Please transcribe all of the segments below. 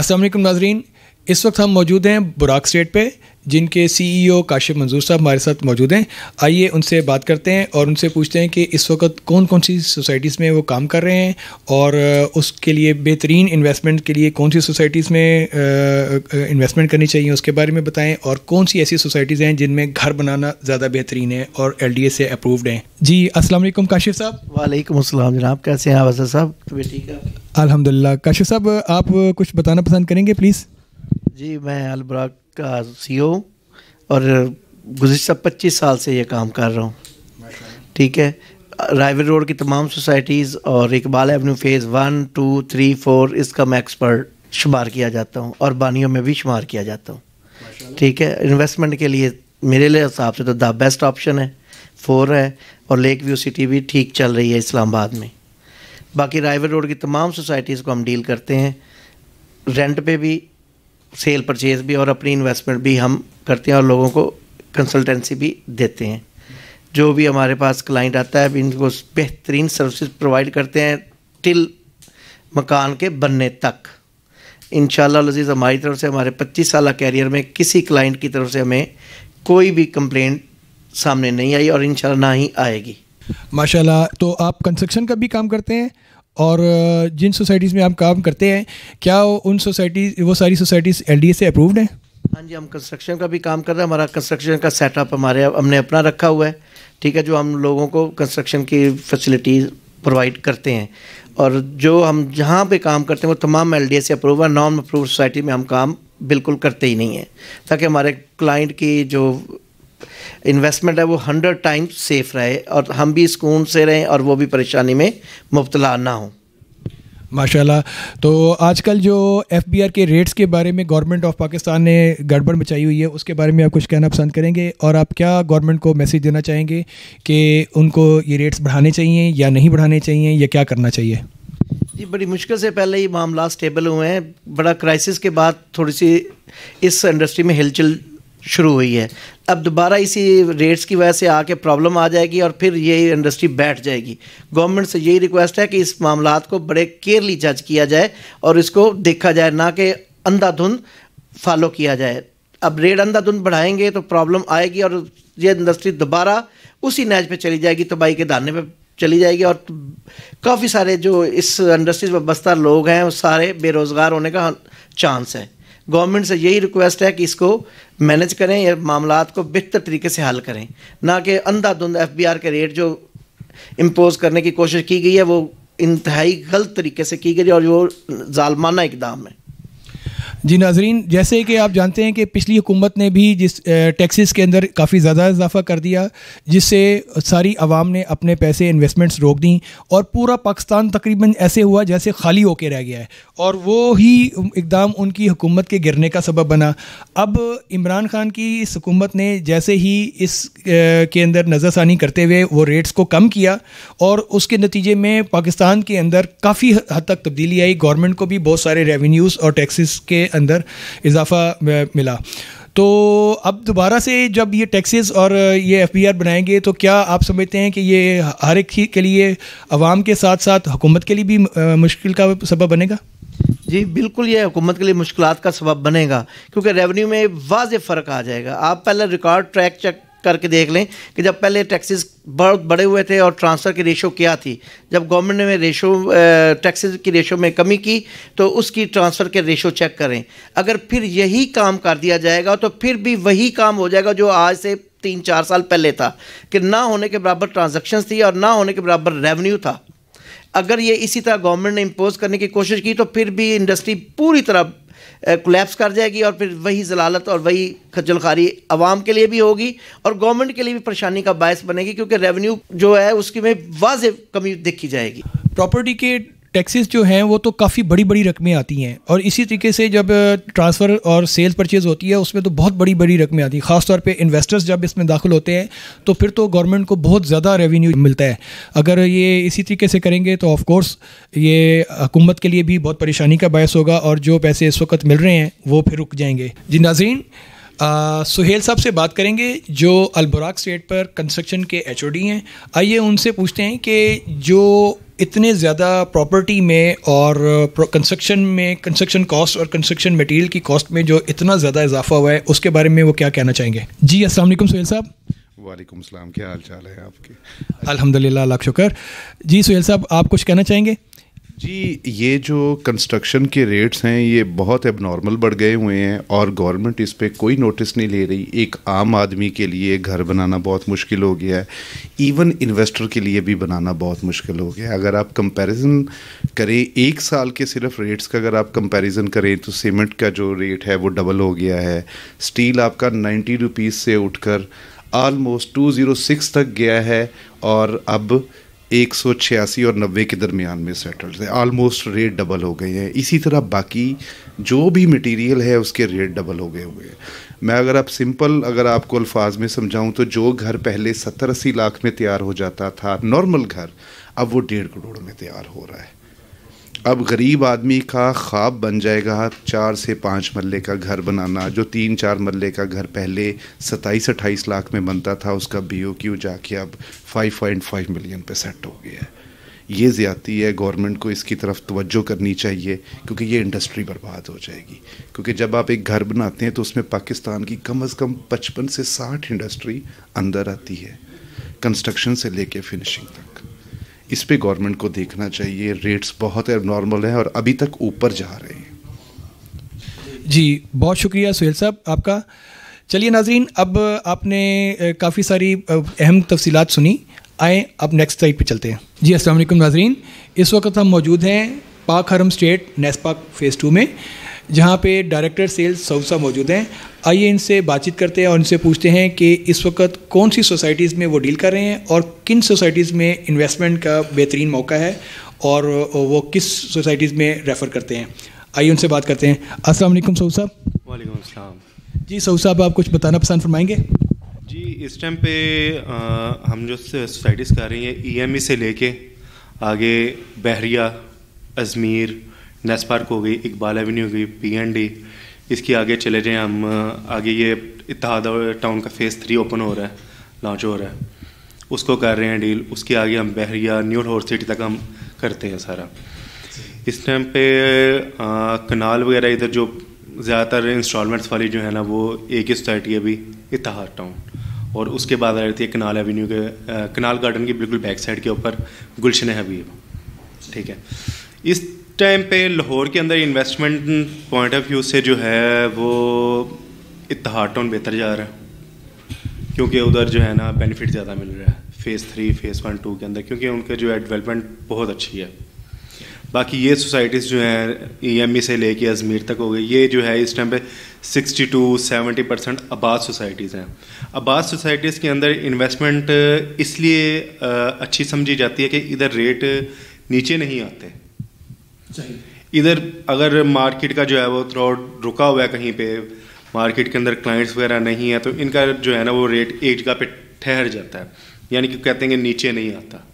अस्सलाम वालेकुम नाज़रीन, इस वक्त हम मौजूद हैं बुराक स्टेट पे, जिनके सीईओ काशिफ मंजूर साहब हमारे साथ मौजूद हैं। आइए उनसे बात करते हैं और उनसे पूछते हैं कि इस वक्त कौन कौन सी सोसाइटीज़ में वो काम कर रहे हैं और उसके लिए बेहतरीन इन्वेस्टमेंट के लिए कौन सी सोसाइटीज़ में इन्वेस्टमेंट करनी चाहिए उसके बारे में बताएं, और कौन सी ऐसी सोसाइटीज़ हैं जिनमें घर बनाना ज़्यादा बेहतरीन है और LDA से अप्रूव्ड हैं। जी अस्सलाम वालेकुम काशिफ साहब। वालेकुम अस्सलाम जनाब, कैसे हैं आप अज़हर साहब? ठीक है अल्हम्दुलिल्लाह। काशिफ साहब आप कुछ बताना पसंद करेंगे प्लीज़? जी, मैं अल बुराक का CEO और गुज़िश्ता 25 साल से ये काम कर रहा हूँ। ठीक है, राइवल रोड की तमाम सोसाइटीज़ और इकबाल एवेन्यू फ़ेज़ 1, 2, 3, 4 इसका मैं एक्सपर्ट शुमार किया जाता हूँ और बानियों में भी शुमार किया जाता हूँ। ठीक है, इन्वेस्टमेंट के लिए मेरे लिए हिसाब से तो द बेस्ट ऑप्शन है 4 है, और लेक व्यू सिटी भी ठीक चल रही है इस्लामाबाद में। बाकी राइवल रोड की तमाम सोसाइटीज़ को हम डील करते हैं, रेंट पे भी, सेल परचेज़ भी और अपनी इन्वेस्टमेंट भी हम करते हैं और लोगों को कंसल्टेंसी भी देते हैं। जो भी हमारे पास क्लाइंट आता है इनको बेहतरीन सर्विसेज प्रोवाइड करते हैं टिल मकान के बनने तक। इंशाल्लाह अज़ीज़ हमारी तरफ से हमारे 25 साल कैरियर में किसी क्लाइंट की तरफ से हमें कोई भी कंप्लेंट सामने नहीं आई और इंशाल्लाह ना ही आएगी। माशाल्लाह। तो आप कंस्ट्रक्शन का भी काम करते हैं, और जिन सोसाइटीज़ में आप काम करते हैं क्या उन सोसाइटीज़ वो सारी सोसाइटीज़ LDA से अप्रूव्ड हैं? हाँ जी, हम कंस्ट्रक्शन का भी काम कर रहे हैं। हमारा कंस्ट्रक्शन का सेटअप हमने अपना रखा हुआ है। ठीक है, जो हम लोगों को कंस्ट्रक्शन की फैसिलिटीज़ प्रोवाइड करते हैं, और जो हम जहाँ पे काम करते हैं वो तमाम LDA से अप्रूव है। नॉन अप्रूव सोसाइटी में हम काम बिल्कुल करते ही नहीं हैं, ताकि हमारे क्लाइंट की जो इन्वेस्टमेंट है वो 100 टाइम्स सेफ़ रहे और हम भी सुकून से रहें और वो भी परेशानी में मुब्तला ना हो। माशाल्लाह। तो आजकल जो FBR के रेट्स के बारे में गवर्नमेंट ऑफ पाकिस्तान ने गड़बड़ मचाई हुई है, उसके बारे में आप कुछ कहना पसंद करेंगे, और आप क्या गवर्नमेंट को मैसेज देना चाहेंगे कि उनको ये रेट्स बढ़ाने चाहिए या नहीं बढ़ाने चाहिए या क्या करना चाहिए? जी, बड़ी मुश्किल से पहले ही मामला स्टेबल हुए हैं। बड़ा क्राइसिस के बाद थोड़ी सी इस इंडस्ट्री में हिलचल शुरू हुई है। अब दोबारा इसी रेट्स की वजह से आके प्रॉब्लम आ जाएगी और फिर ये इंडस्ट्री बैठ जाएगी। गवर्नमेंट से यही रिक्वेस्ट है कि इस मामलात को बड़े केयरली जज किया जाए और इसको देखा जाए, ना कि अंधाधुंध फॉलो किया जाए। अब रेट अंधाधुंध बढ़ाएंगे तो प्रॉब्लम आएगी और ये इंडस्ट्री दोबारा उसी नहज पे चली जाएगी, तबाही के दाने पे चली जाएगी, और काफ़ी सारे जो इस इंडस्ट्रीज में बस्ता लोग हैं वो सारे बेरोज़गार होने का चांस है। गवर्नमेंट से यही रिक्वेस्ट है कि इसको मैनेज करें, या मामलात को बेहतर तरीके से हल करें, ना कि अंधाधुंध FBR के रेट जो इम्पोज करने की कोशिश की गई है वो इंतहाई गलत तरीके से की गई और वो जालमाना इकदाम है। जी नाजरीन, जैसे कि आप जानते हैं कि पिछली हुकूमत ने भी जिस टैक्सेस के अंदर काफ़ी ज़्यादा इजाफा कर दिया, जिससे सारी आवाम ने अपने पैसे इन्वेस्टमेंट्स रोक दी और पूरा पाकिस्तान तकरीबन ऐसे हुआ जैसे खाली होके रह गया है, और वो ही इकदाम उनकी हुकूमत के गिरने का सबब बना। अब इमरान खान की इस हुकूमत ने जैसे ही इस के अंदर नज़रसानी करते हुए वो रेट्स को कम किया, और उसके नतीजे में पाकिस्तान के अंदर काफ़ी हद तक तब्दीली आई। गवर्नमेंट को भी बहुत सारे रेवेन्यूज़ और टैक्सेस के अंदर इजाफा मिला। तो अब दोबारा से जब ये टैक्सेस और ये FBR बनाएंगे तो क्या आप समझते हैं कि ये हर एक के लिए, आवाम के साथ साथ हुकूमत के लिए भी मुश्किल का सबब बनेगा? जी बिल्कुल, ये हुकूमत के लिए मुश्किलात का सबब बनेगा, क्योंकि रेवेन्यू में वाज़ेह फ़र्क आ जाएगा। आप पहले रिकॉर्ड ट्रैक चेक करके देख लें कि जब पहले टैक्सेस बहुत बड़े हुए थे और ट्रांसफ़र की रेशो क्या थी। जब गवर्नमेंट ने रेशो टैक्सेस की रेशो में कमी की तो उसकी ट्रांसफ़र के रेशो चेक करें। अगर फिर यही काम कर दिया जाएगा तो फिर भी वही काम हो जाएगा जो आज से 3-4 साल पहले था, कि ना होने के बराबर ट्रांजैक्शंस थी और ना होने के बराबर रेवेन्यू था। अगर ये इसी तरह गवर्नमेंट ने इम्पोज करने की कोशिश की तो फिर भी इंडस्ट्री पूरी तरह कोलैप्स कर जाएगी और फिर वही जलालत और वही खज्जलखारी आवाम के लिए भी होगी और गवर्नमेंट के लिए भी परेशानी का बायस बनेगी, क्योंकि रेवेन्यू जो है उसकी में वाज़ेह कमी देखी जाएगी। प्रॉपर्टी के टैक्सेस जो हैं वो तो काफ़ी बड़ी बड़ी रकमें आती हैं, और इसी तरीके से जब ट्रांसफ़र और सेल्स परचेज़ होती है उसमें तो बहुत बड़ी बड़ी रकमें आती हैं। ख़ास तौर पे इन्वेस्टर्स जब इसमें दाखिल होते हैं तो फिर तो गवर्नमेंट को बहुत ज़्यादा रेवेन्यू मिलता है। अगर ये इसी तरीके से करेंगे तो ऑफ कोर्स ये हुकूमत के लिए भी बहुत परेशानी का बायस होगा, और जो पैसे इस वक्त मिल रहे हैं वो फिर रुक जाएंगे। जी नाज़रीन, सुहेल साहब से बात करेंगे जो अल बुराक स्टेट पर कंस्ट्रक्शन के HOD हैं। आइए उनसे पूछते हैं कि जो इतने ज़्यादा प्रॉपर्टी में और कंस्ट्रक्शन कॉस्ट और कंस्ट्रक्शन मटेरियल की कॉस्ट में जो इतना ज़्यादा इजाफा हुआ है, उसके बारे में वो क्या कहना चाहेंगे? जी अस्सलाम वालेकुम सुहेल साहब। वालेकुम सलाम, क्या हाल चाल है आपके? अल्हम्दुलिल्लाह, लाख शुक्र। जी सुहेल साहब, आप कुछ कहना चाहेंगे? जी, ये जो कंस्ट्रक्शन के रेट्स हैं ये बहुत एबनॉर्मल बढ़ गए हुए हैं और गवर्नमेंट इस पे कोई नोटिस नहीं ले रही। एक आम आदमी के लिए घर बनाना बहुत मुश्किल हो गया है, इवन इन्वेस्टर के लिए भी बनाना बहुत मुश्किल हो गया है। अगर आप कंपैरिजन करें एक साल के सिर्फ रेट्स का, अगर आप कंपैरिजन करें तो सीमेंट का जो रेट है वो डबल हो गया है। स्टील आपका 90 रुपीज़ से उठकर ऑलमोस्ट 206 तक गया है और अब 186 और 90 के दरमियान में सेटल्ड है। ऑलमोस्ट रेट डबल हो गए हैं। इसी तरह बाकी जो भी मटेरियल है उसके रेट डबल हो गए हुए हैं। मैं अगर आपको अल्फाज में समझाऊं तो जो घर पहले 70-80 लाख में तैयार हो जाता था नॉर्मल घर, अब वो 1.5 करोड़ में तैयार हो रहा है। अब गरीब आदमी का ख्वाब बन जाएगा 4 से 5 मरले का घर बनाना। जो 3-4 मरले का घर पहले 27-28 लाख में बनता था, उसका BOQ जाके अब 5.5 मिलियन पे सेट हो गया है। ये ज़्यादती है, गवर्नमेंट को इसकी तरफ तवज्जो करनी चाहिए क्योंकि ये इंडस्ट्री बर्बाद हो जाएगी। क्योंकि जब आप एक घर बनाते हैं तो उसमें पाकिस्तान की कम से कम 55 से 60 इंडस्ट्री अंदर आती है, कंस्ट्रक्शन से लेके फिनिशिंग तक। इस पे गवर्नमेंट को देखना चाहिए। रेट्स बहुत एबनॉर्मल हैं और अभी तक ऊपर जा रहे हैं। जी बहुत शुक्रिया सुहेल साहब आपका। चलिए नाज़रीन, अब आपने काफ़ी सारी अहम तफसीलात सुनी। आए अब नेक्स्ट साइड पे चलते हैं। जी अस्सलाम वालेकुम नाज़रीन, इस वक्त हम मौजूद हैं पाक हरम स्टेट नेस्पाक फ़ेज़ 2 में, जहाँ पे डायरेक्टर सेल्स सऊसा मौजूद हैं। आइए इनसे बातचीत करते हैं और इनसे पूछते हैं कि इस वक्त कौन सी सोसाइटीज़ में वो डील कर रहे हैं और किन सोसाइटीज़ में इन्वेस्टमेंट का बेहतरीन मौका है और वो किस सोसाइटीज़ में रेफ़र करते हैं। आइए उनसे बात करते हैं। अस्सलाम वालेकुम सऊद साहब। वालेकुम अस्सलाम। जी सऊद साहब, आप कुछ बताना पसंद फरमाएंगे? जी, इस टाइम पे हम जो सोसाइटीज़ कर रही हैं EME से लेके आगे बहरिया, अजमेर, नेस्पार्क हो गई, इकबाल एवेन्यू हो गई, PND, इसके आगे चले जाएं हम आगे ये इत्तेहाद टाउन का फ़ेज़ 3 ओपन हो रहा है, लॉन्च हो रहा है, उसको कर रहे हैं डील। उसके आगे हम बहरिया, न्यू लाहौर सिटी तक हम करते हैं सारा। इस टाइम पे कनाल वगैरह इधर जो ज़्यादातर इंस्टॉलमेंट्स वाली जो है ना, वो एक ही सोसाइटी है अभी, इत्तेहाद टाउन, और उसके बाद आ रहती है कनाल एवेन्यू के कनाल गार्डन की बिल्कुल बैक साइड के ऊपर गुलशन हबीब। ठीक है, इस टाइम पे लाहौर के अंदर इन्वेस्टमेंट पॉइंट ऑफ व्यू से जो है वो इत्तेहाद टाउन बेहतर जा रहा है, क्योंकि उधर जो है ना बेनिफिट ज़्यादा मिल रहा है फ़ेज़ 3, फ़ेज़ 1, 2 के अंदर, क्योंकि उनका जो है डेवलपमेंट बहुत अच्छी है। बाकी ये सोसाइटीज़ जो हैं EME से लेके अजमेर तक हो गई, ये जो है इस टाइम पे 60-70% आबाद सोसाइटीज़ हैं। आबाद सोसाइटीज़ के अंदर इन्वेस्टमेंट इसलिए अच्छी समझी जाती है कि इधर रेट नीचे नहीं आते। इधर अगर मार्केट का जो है वो थोड़ा रुका हुआ है, कहीं पे मार्केट के अंदर क्लाइंट्स वगैरह नहीं है, तो इनका जो है ना वो रेट एक जगह पे ठहर जाता है, यानी कि कहते हैं कि नीचे नहीं आता।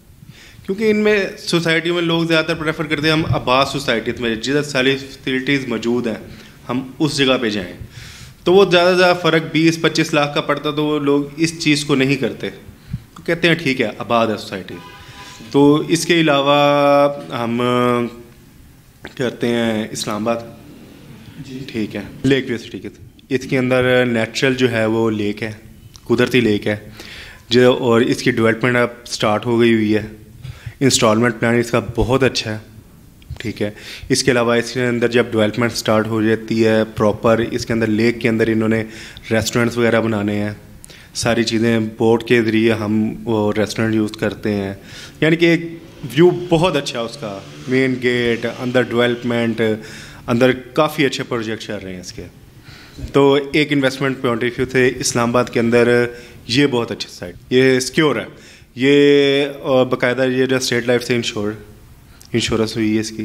क्योंकि इनमें सोसाइटी में लोग ज़्यादातर प्रेफर करते हैं हम आबाद सोसाइटी में जिधर सारी फैसिलिटीज़ मौजूद हैं हम उस जगह पे जाएं। तो वो ज़्यादा फ़र्क 20-25 लाख का पड़ता, तो वो लोग इस चीज़ को नहीं करते, तो कहते हैं ठीक है आबाद है सोसाइटी। तो इसके अलावा हम करते हैं इस्लामाबाद, ठीक है, लेक व्यू सिटी के, इसके अंदर नेचुरल जो है वो लेक है, कुदरती लेक है जो, और इसकी डेवलपमेंट अब स्टार्ट हो गई हुई है। इंस्टॉलमेंट प्लान इसका बहुत अच्छा है, ठीक है। इसके अलावा इसके अंदर जब डेवलपमेंट स्टार्ट हो जाती है प्रॉपर, इसके अंदर लेक के अंदर इन्होंने रेस्टोरेंट्स वगैरह बनाने हैं, सारी चीज़ें बोट के ज़रिए हम वो रेस्टोरेंट यूज़ करते हैं, यानी कि एक व्यू बहुत अच्छा है उसका, मेन गेट, अंदर डेवलपमेंट, अंदर काफ़ी अच्छे प्रोजेक्ट चल रहे हैं इसके। तो एक इन्वेस्टमेंट पॉइंट ऑफ व्यू से इस्लामाबाद के अंदर ये बहुत अच्छी साइट, ये सिक्योर है, ये बाकायदा ये जो स्टेट लाइफ से इंश्योरेंस हुई है इसकी।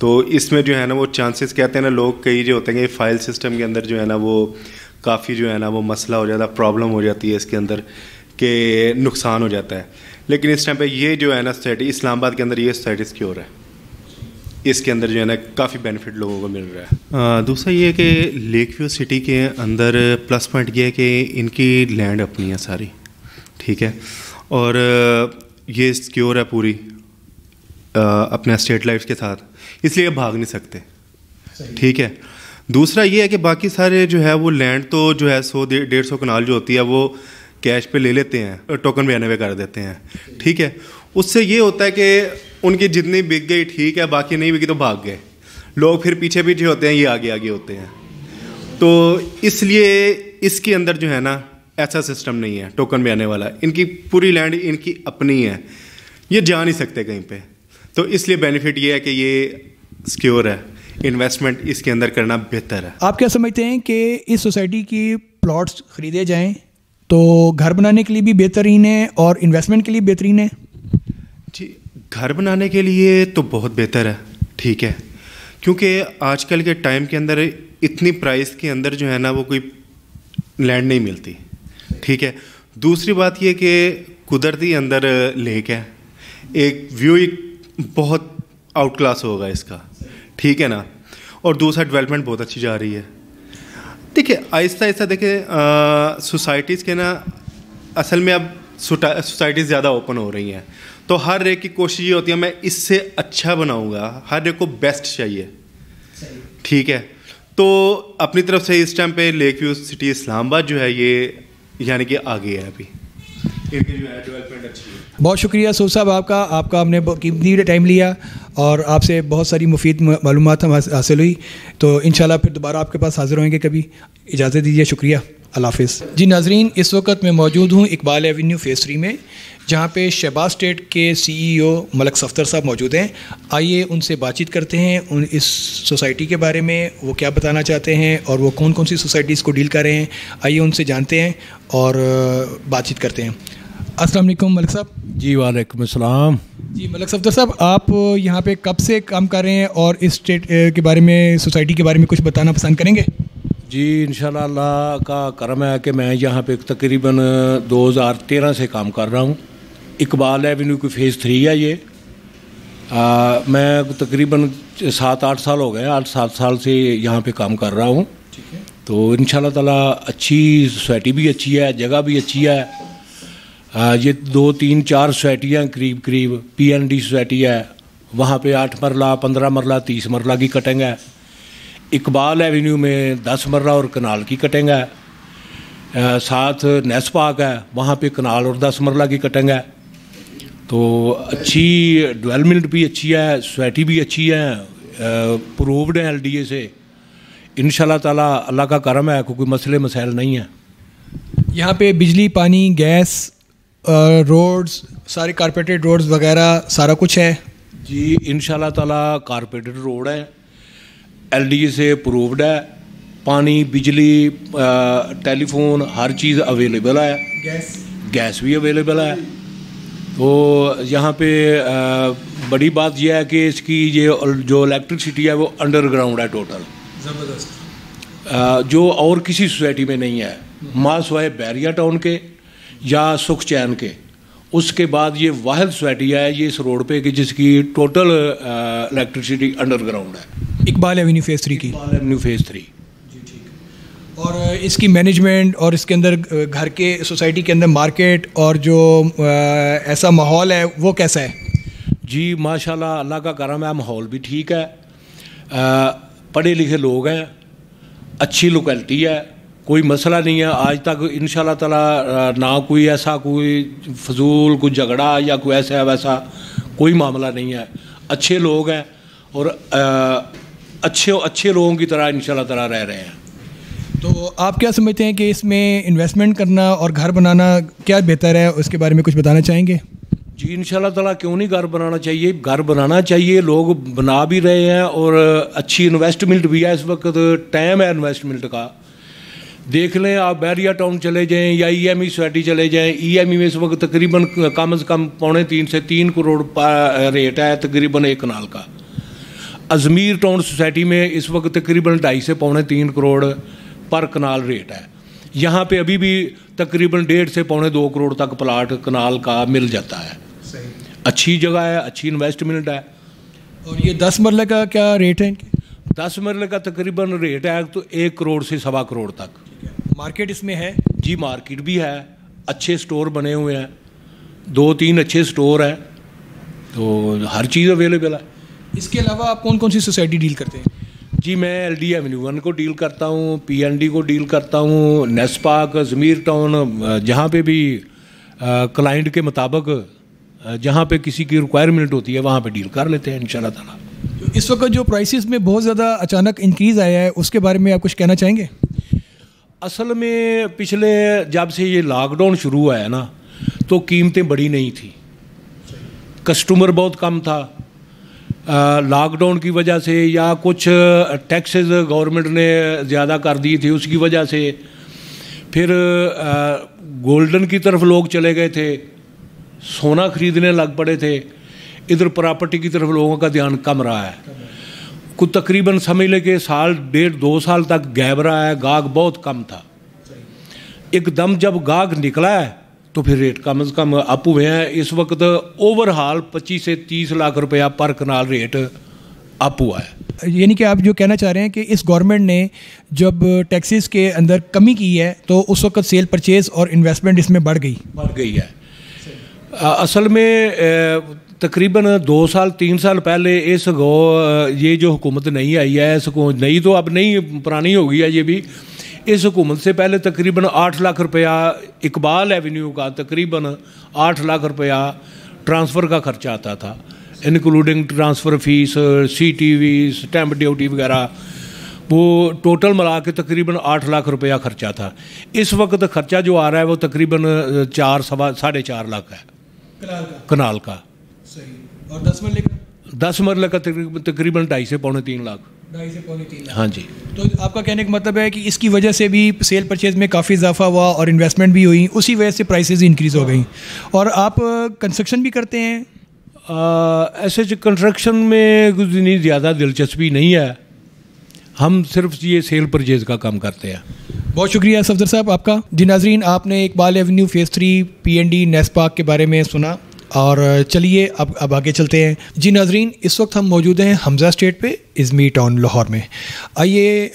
तो इसमें जो है ना वो चांसेस कहते हैं ना, लोग कई जो होते हैं कि फाइल सिस्टम के अंदर जो है ना वो काफ़ी जो है ना वो मसला हो जाता है, प्रॉब्लम हो जाती है इसके अंदर कि नुकसान हो जाता है। लेकिन इस टाइम पे ये जो है ना सोसाइटी इस्लामाबाद के अंदर ये सोसाइटी सिक्योर है, इसके अंदर जो है ना काफ़ी बेनिफिट लोगों को मिल रहा है। दूसरा ये कि लेक व्यू सिटी के अंदर प्लस पॉइंट ये है कि इनकी लैंड अपनी है सारी, ठीक है, और ये सिक्योर है पूरी अपने स्टेट लाइफ के साथ, इसलिए भाग नहीं सकते। ठीक है। दूसरा ये है कि बाकी सारे जो है वो लैंड तो जो है 100-150 कनाल जो होती है वो कैश पे ले लेते हैं, टोकन पे आने पे कर देते हैं। ठीक है। उससे ये होता है कि उनकी जितनी बिक गई ठीक है, बाकी नहीं बिकी तो भाग गए लोग, फिर पीछे पीछे होते हैं, ये आगे आगे होते हैं। तो इसलिए इसके अंदर जो है ना ऐसा सिस्टम नहीं है टोकन पे आने वाला। इनकी पूरी लैंड इनकी अपनी है, ये जा नहीं सकते कहीं पे। तो इसलिए बेनिफिट ये है कि ये सिक्योर है, इन्वेस्टमेंट इसके अंदर करना बेहतर है। आप क्या समझते हैं कि इस सोसाइटी की प्लॉट्स ख़रीदे जाएं तो घर बनाने के लिए भी बेहतरीन है और इन्वेस्टमेंट के लिए बेहतरीन है? जी, घर बनाने के लिए तो बहुत बेहतर है। ठीक है। क्योंकि आजकल के टाइम के अंदर इतनी प्राइस के अंदर जो है ना वो कोई लैंड नहीं मिलती। ठीक है। दूसरी बात ये कि कुदरती अंदर लेक है, एक व्यू बहुत आउट क्लास होगा इसका। ठीक है ना। और दूसरा डेवलपमेंट बहुत अच्छी जा रही है। देखिए आहिस्ता आहिस्ता देखिए सोसाइटीज़ के ना असल में अब सोसाइटीज़ ज़्यादा ओपन हो रही हैं, तो हर एक की कोशिश ये होती है मैं इससे अच्छा बनाऊंगा, हर एक को बेस्ट चाहिए। ठीक है। तो अपनी तरफ से इस टाइम पे लेक व्यू सिटी इस्लामाबाद जो है ये यानी कि आगे है, अभी इनकी जो है डेवलपमेंट अच्छी है। बहुत शुक्रिया सोफ साहब आपका हमने कीमती टाइम लिया और आपसे बहुत सारी मुफीद मालूमात हम हासिल हुई। तो इंशाल्लाह फिर दोबारा आपके पास हाज़िर होंगे कभी। इजाज़त दीजिए, शुक्रिया, अल्लाह हाफ़िज़। जी नाज़रीन, इस वक्त मैं मौजूद हूँ इकबाल एवेन्यू फ़ेज़ 3 में, जहाँ पे शहबाज स्टेट के CEO मलक सफ्तर साहब मौजूद हैं। आइए उनसे बातचीत करते हैं इस सोसाइटी के बारे में, वो क्या बताना चाहते हैं और वो कौन कौन सी सोसाइटीज़ को डील कर रहे हैं। आइए उनसे जानते हैं और बातचीत करते हैं। अस्सलाम वालेकुम मलक साहब। जी वालेकुम अस्सलाम। जी मलक सफ्तर साहब, आप यहाँ पे कब से काम कर रहे हैं और इस स्टेट के बारे में, सोसाइटी के बारे में कुछ बताना पसंद करेंगे? जी इंशाल्लाह अल्लाह का करम है कि मैं यहाँ पे तकरीबन 2013 से काम कर रहा हूँ। इकबाल एवेन्यू की फ़ेज़ 3 है ये। मैं तकरीबन 7-8 साल हो गए, 8-7 साल से यहाँ पे काम कर रहा हूँ। तो इंशाल्लाह ताला अच्छी सोसाइटी भी अच्छी है, जगह भी अच्छी है। ये 2-3-4 सोसाइटियाँ करीब PND सोसाइटी है, वहाँ पे 8 मरला 15 मरला 30 मरला की कटिंग है। इकबाल एवेन्यू में 10 मरला और कनाल की कटिंग है। साथ नेस पार्क है, वहाँ पे कनाल और 10 मरला की कटिंग है। तो अच्छी डेवलपमेंट भी अच्छी है, सोसाइटी भी अच्छी है, प्रूव्ड है LDA से। इंशाल्लाह ताला अल्लाह का करम है, कोई मसले मसाइल नहीं है। यहाँ पे बिजली, पानी, गैस, रोड्स, सारे कारपेटेड रोड्स वगैरह सारा कुछ है? जी इंशाल्लाह ताला कारपेटेड रोड है, LDA से अप्रूव्ड है। पानी, बिजली, टेलीफोन, हर चीज़ अवेलेबल है। गैस भी अवेलेबल है। तो यहाँ पे बड़ी बात यह है कि इसकी ये जो इलेक्ट्रिसिटी है वो अंडरग्राउंड है टोटल, ज़बरदस्त, जो और किसी सोसाइटी में नहीं है, मासवाए बैरिया टाउन के या सुख चैन के। उसके बाद ये वाहिद सोसाइटी है ये इस रोड पे कि जिसकी टोटल इलेक्ट्रिसिटी अंडरग्राउंड है। इकबाल एवेन्यू फ़ेज़ 3 की? Iqbal Avenue phase 3। और इसकी मैनेजमेंट और इसके अंदर घर के सोसाइटी के अंदर मार्केट और जो ऐसा माहौल है वो कैसा है? जी माशाल्लाह अल्लाह का करम है, माहौल भी ठीक है, पढ़े लिखे लोग हैं, अच्छी लोकेलिटी है, कोई मसला नहीं है आज तक इंशाल्लाह ताला। ना कोई ऐसा कोई फजूल कोई झगड़ा या कोई ऐसा वैसा कोई मामला नहीं है। अच्छे लोग हैं और अच्छे लोगों की तरह इंशाल्लाह ताला रह रहे हैं। तो आप क्या समझते हैं कि इसमें इन्वेस्टमेंट करना और घर बनाना क्या बेहतर है, उसके बारे में कुछ बताना चाहेंगे? जी इंशाल्लाह ताला क्यों नहीं घर बनाना चाहिए, घर बनाना चाहिए, लोग बना भी रहे हैं और अच्छी इन्वेस्टमेंट भी है। इस वक्त टाइम है इन्वेस्टमेंट का। देख लें आप बैरिया टाउन चले जाएं या EME सोसाइटी चले जाएं, EME में इस वक्त तकरीबन कम से कम 2.5 से 3 करोड़ रेट है तकरीबन एक कनाल का। अजमीर टाउन सोसाइटी में इस वक्त तकरीबन 2.5 से 3 करोड़ पर कनाल रेट है। यहाँ पे अभी भी तकरीबन 1.5 से 2 करोड़ तक प्लाट कनाल का मिल जाता है। अच्छी जगह है, अच्छी इन्वेस्टमेंट है। और ये 10 मरले का क्या रेट है इनके? 10 मरले का तकरीबन रेट है तो 1 करोड़ से 1.25 करोड़ तक। मार्केट इसमें है? जी मार्केट भी है, अच्छे स्टोर बने हुए हैं, 2-3 अच्छे स्टोर हैं। तो हर चीज़ अवेलेबल है। इसके अलावा आप कौन कौन सी सोसाइटी डील करते हैं? जी मैं LD एवेन्यू 1 को डील करता हूँ, PND को डील करता हूँ, नेस्पाक, ज़मीर टाउन, जहाँ पे भी क्लाइंट के मुताबिक जहाँ पे किसी की रिक्वायरमेंट होती है वहाँ पे डील कर लेते हैं इंशाल्लाह ताला। तो इस वक्त जो प्राइसेस में बहुत ज़्यादा अचानक इंक्रीज़ आया है उसके बारे में आप कुछ कहना चाहेंगे? असल में पिछले जब से ये लॉकडाउन शुरू हुआ है ना तो कीमतें बढ़ी नहीं थी, कस्टमर बहुत कम था। लॉकडाउन की वजह से या कुछ टैक्सेस गवर्नमेंट ने ज़्यादा कर दी थी उसकी वजह से फिर गोल्डन की तरफ लोग चले गए थे, सोना ख़रीदने लग पड़े थे, इधर प्रॉपर्टी की तरफ लोगों का ध्यान कम रहा है। कुछ तकरीबन समझ ले के साल 1.5-2 साल तक गैप रहा है, गाहक बहुत कम था। एकदम जब गाहक निकला है तो फिर रेट कम से कम अप हुए हैं। इस वक्त ओवरऑल 25 से 30 लाख रुपया पर कनाल रेट अप हुआ है। यानी कि आप जो कहना चाह रहे हैं कि इस गवर्नमेंट ने जब टैक्सेस के अंदर कमी की है तो उस वक्त सेल परचेज और इन्वेस्टमेंट इसमें बढ़ गई है। असल में तकरीबन 2 साल 3 साल पहले ये जो हुकूमत नई आई है, नई तो अब नहीं पुरानी हो गई है ये भी, इस हुकूमत से पहले तकरीबन 8 लाख रुपया इकबाल एवेन्यू का तकरीबन 8 लाख रुपया ट्रांसफ़र का खर्चा आता था, including transfer fees, CTV, stamp duty वगैरह, वो टोटल मिला के तकरीबन 8 लाख रुपया खर्चा था। इस वक्त खर्चा जो आ रहा है वो तकरीबन 4-4.5 लाख है कनाल का। सही। और 10 मरले का तकरीबन 2.5 से 3 लाख। हाँ जी। तो आपका कहने का मतलब है कि इसकी वजह से भी सेल परचेज में काफ़ी इजाफा हुआ और इन्वेस्टमेंट भी हुई, उसी वजह से प्राइसेस इंक्रीज़ हो गई। और आप कंस्ट्रक्शन भी करते हैं? ऐसे कंस्ट्रक्शन में कुछ नहीं ज़्यादा दिलचस्पी नहीं है, हम सिर्फ ये सेल परचेज का काम करते हैं। बहुत शुक्रिया सफदर साहब आपका। जी नाजरीन, आपने Iqbal Avenue phase 3 PND NESPAK के बारे में सुना और चलिए अब आगे चलते हैं। जी नाजरीन, इस वक्त हम मौजूद हैं हमज़ा स्टेट पे इज़मीर टाउन लाहौर में। आइए